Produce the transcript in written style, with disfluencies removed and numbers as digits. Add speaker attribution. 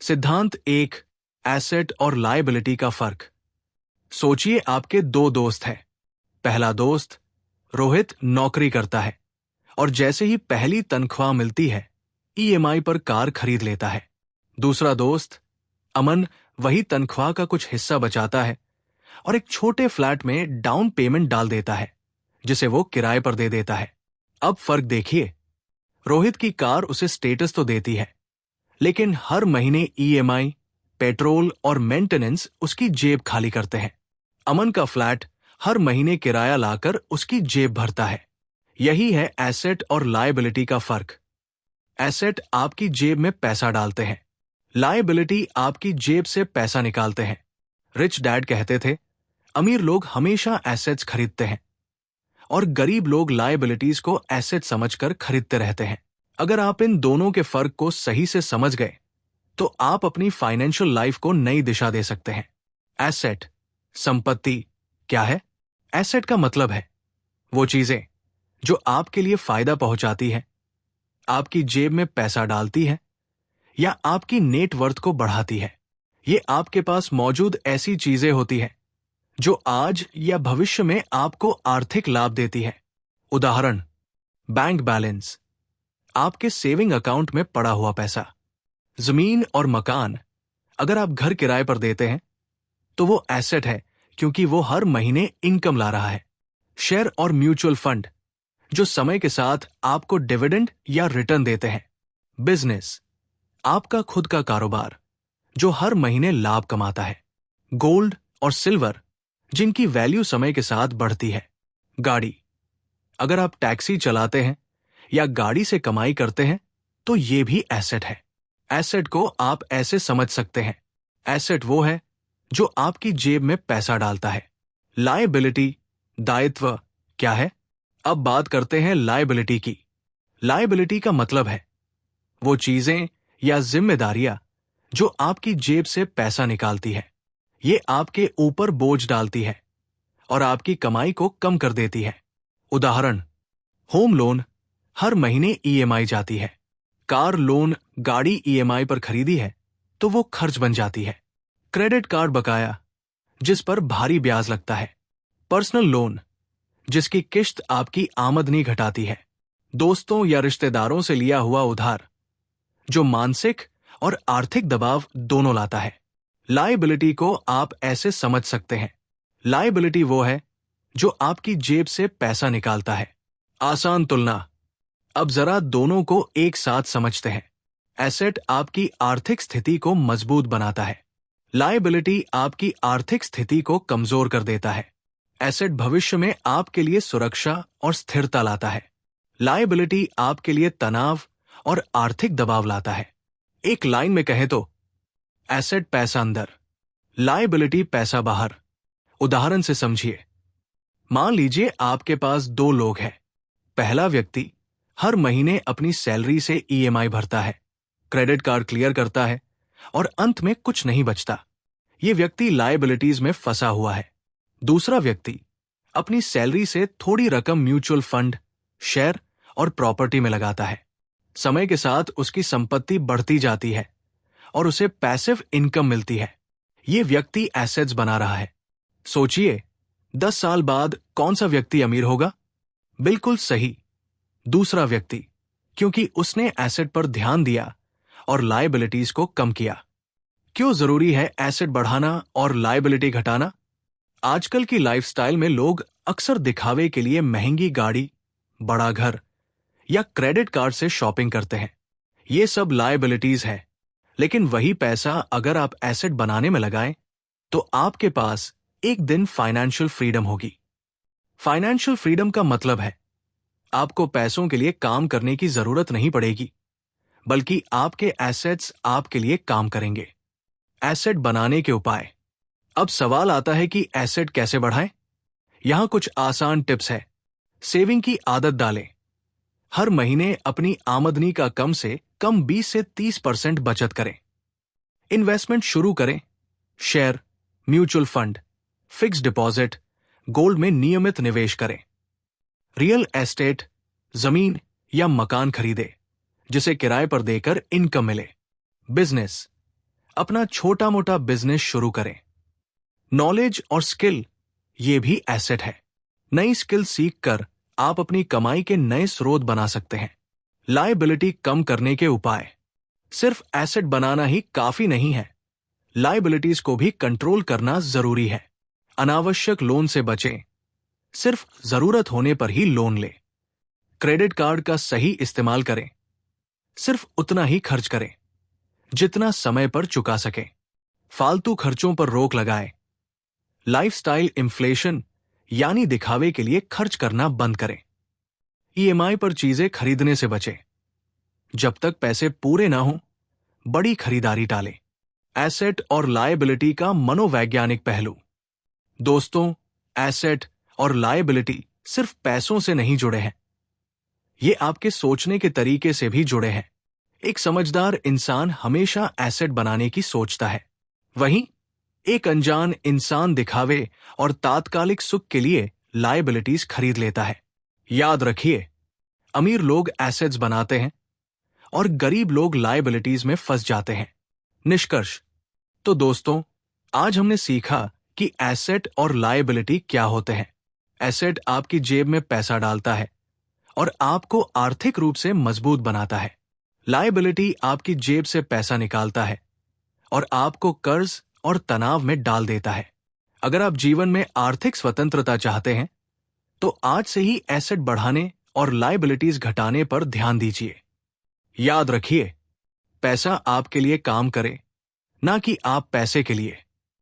Speaker 1: सिद्धांत एक, एसेट और लायबिलिटी का फर्क। सोचिए आपके दो दोस्त हैं। पहला दोस्त रोहित नौकरी करता है और जैसे ही पहली तनख्वाह मिलती है ईएमआई पर कार खरीद लेता है। दूसरा दोस्त अमन वही तनख्वाह का कुछ हिस्सा बचाता है और एक छोटे फ्लैट में डाउन पेमेंट डाल देता है जिसे वो किराए पर दे देता है। अब फर्क देखिए, रोहित की कार उसे स्टेटस तो देती है, लेकिन हर महीने ईएमआई, पेट्रोल और मेंटेनेंस उसकी जेब खाली करते हैं। अमन का फ्लैट हर महीने किराया लाकर उसकी जेब भरता है। यही है एसेट और लायबिलिटी का फर्क। एसेट आपकी जेब में पैसा डालते हैं, लायबिलिटी आपकी जेब से पैसा निकालते हैं। रिच डैड कहते थे, अमीर लोग हमेशा एसेट्स खरीदते हैं और गरीब लोग लायबिलिटीज को एसेट समझकर खरीदते रहते हैं। अगर आप इन दोनों के फर्क को सही से समझ गए तो आप अपनी फाइनेंशियल लाइफ को नई दिशा दे सकते हैं। एसेट, संपत्ति क्या है? एसेट का मतलब है वो चीजें जो आपके लिए फायदा पहुंचाती है, आपकी जेब में पैसा डालती है या आपकी नेटवर्थ को बढ़ाती है। ये आपके पास मौजूद ऐसी चीजें होती हैं जो आज या भविष्य में आपको आर्थिक लाभ देती है। उदाहरण, बैंक बैलेंस, आपके सेविंग अकाउंट में पड़ा हुआ पैसा। जमीन और मकान, अगर आप घर किराए पर देते हैं तो वो एसेट है क्योंकि वो हर महीने इनकम ला रहा है। शेयर और म्यूचुअल फंड, जो समय के साथ आपको डिविडेंड या रिटर्न देते हैं। बिजनेस, आपका खुद का कारोबार जो हर महीने लाभ कमाता है। गोल्ड और सिल्वर, जिनकी वैल्यू समय के साथ बढ़ती है। गाड़ी, अगर आप टैक्सी चलाते हैं या गाड़ी से कमाई करते हैं तो ये भी एसेट है। एसेट को आप ऐसे समझ सकते हैं, एसेट वो है जो आपकी जेब में पैसा डालता है। लायबिलिटी, दायित्व क्या है? अब बात करते हैं लायबिलिटी की। लायबिलिटी का मतलब है वो चीजें या जिम्मेदारियां जो आपकी जेब से पैसा निकालती है। ये आपके ऊपर बोझ डालती है और आपकी कमाई को कम कर देती है। उदाहरण, होम लोन, हर महीने ईएमआई जाती है। कार लोन, गाड़ी ईएमआई पर खरीदी है तो वो खर्च बन जाती है। क्रेडिट कार्ड बकाया, जिस पर भारी ब्याज लगता है। पर्सनल लोन, जिसकी किश्त आपकी आमदनी घटाती है। दोस्तों या रिश्तेदारों से लिया हुआ उधार, जो मानसिक और आर्थिक दबाव दोनों लाता है। लायबिलिटी को आप ऐसे समझ सकते हैं, लायबिलिटी वो है जो आपकी जेब से पैसा निकालता है। आसान तुलना, अब जरा दोनों को एक साथ समझते हैं। एसेट आपकी आर्थिक स्थिति को मजबूत बनाता है, लायबिलिटी आपकी आर्थिक स्थिति को कमजोर कर देता है। एसेट भविष्य में आपके लिए सुरक्षा और स्थिरता लाता है, लायबिलिटी आपके लिए तनाव और आर्थिक दबाव लाता है। एक लाइन में कहें तो, एसेट पैसा अंदर, लायबिलिटी पैसा बाहर। उदाहरण से समझिए, मान लीजिए आपके पास दो लोग हैं। पहला व्यक्ति हर महीने अपनी सैलरी से ईएमआई भरता है, क्रेडिट कार्ड क्लियर करता है और अंत में कुछ नहीं बचता। ये व्यक्ति लायबिलिटीज में फंसा हुआ है। दूसरा व्यक्ति अपनी सैलरी से थोड़ी रकम म्यूचुअल फंड, शेयर और प्रॉपर्टी में लगाता है। समय के साथ उसकी संपत्ति बढ़ती जाती है और उसे पैसिव इनकम मिलती है। ये व्यक्ति एसेट्स बना रहा है। सोचिए, 10 साल बाद कौन सा व्यक्ति अमीर होगा? बिल्कुल सही, दूसरा व्यक्ति, क्योंकि उसने एसेट पर ध्यान दिया और लायबिलिटीज को कम किया। क्यों जरूरी है एसेट बढ़ाना और लायबिलिटी घटाना? आजकल की लाइफस्टाइल में लोग अक्सर दिखावे के लिए महंगी गाड़ी, बड़ा घर या क्रेडिट कार्ड से शॉपिंग करते हैं। ये सब लायबिलिटीज है, लेकिन वही पैसा अगर आप एसेट बनाने में लगाएं तो आपके पास एक दिन फाइनेंशियल फ्रीडम होगी। फाइनेंशियल फ्रीडम का मतलब है आपको पैसों के लिए काम करने की जरूरत नहीं पड़ेगी, बल्कि आपके एसेट्स आपके लिए काम करेंगे। एसेट बनाने के उपाय। अब सवाल आता है कि एसेट कैसे बढ़ाएं? यहां कुछ आसान टिप्स है। सेविंग की आदत डालें। हर महीने अपनी आमदनी का कम से कम 20 से 30% बचत करें। इन्वेस्टमेंट शुरू करें। Share, mutual fund, fix deposit, gold में नियमित निवेश करें। रियल एस्टेट, जमीन या मकान खरीदें जिसे किराए पर देकर इनकम मिले। बिजनेस, अपना छोटा मोटा बिजनेस शुरू करें। नॉलेज और स्किल, ये भी एसेट है। नई स्किल सीखकर आप अपनी कमाई के नए स्रोत बना सकते हैं। लायबिलिटी कम करने के उपाय। सिर्फ एसेट बनाना ही काफी नहीं है, लायबिलिटीज को भी कंट्रोल करना जरूरी है। अनावश्यक लोन से बचें। सिर्फ जरूरत होने पर ही लोन लें। क्रेडिट कार्ड का सही इस्तेमाल करें। सिर्फ उतना ही खर्च करें जितना समय पर चुका सकें। फालतू खर्चों पर रोक लगाएं। लाइफस्टाइल इन्फ्लेशन यानी दिखावे के लिए खर्च करना बंद करें। ईएमआई पर चीजें खरीदने से बचें। जब तक पैसे पूरे ना हों, बड़ी खरीदारी टालें। एसेट और लायबिलिटी का मनोवैज्ञानिक पहलू। दोस्तों, एसेट और लायबिलिटी सिर्फ पैसों से नहीं जुड़े हैं, ये आपके सोचने के तरीके से भी जुड़े हैं। एक समझदार इंसान हमेशा एसेट बनाने की सोचता है, वहीं एक अनजान इंसान दिखावे और तात्कालिक सुख के लिए लायबिलिटीज खरीद लेता है। याद रखिए, अमीर लोग एसेट्स बनाते हैं और गरीब लोग लायबिलिटीज में फंस जाते हैं। निष्कर्ष। तो दोस्तों, आज हमने सीखा कि एसेट और लायबिलिटी क्या होते हैं। एसेट आपकी जेब में पैसा डालता है और आपको आर्थिक रूप से मजबूत बनाता है। लायबिलिटी आपकी जेब से पैसा निकालता है और आपको कर्ज और तनाव में डाल देता है। अगर आप जीवन में आर्थिक स्वतंत्रता चाहते हैं, तो आज से ही एसेट बढ़ाने और लायबिलिटीज घटाने पर ध्यान दीजिए। याद रखिए, पैसा आपके लिए काम करे, ना कि आप पैसे के लिए।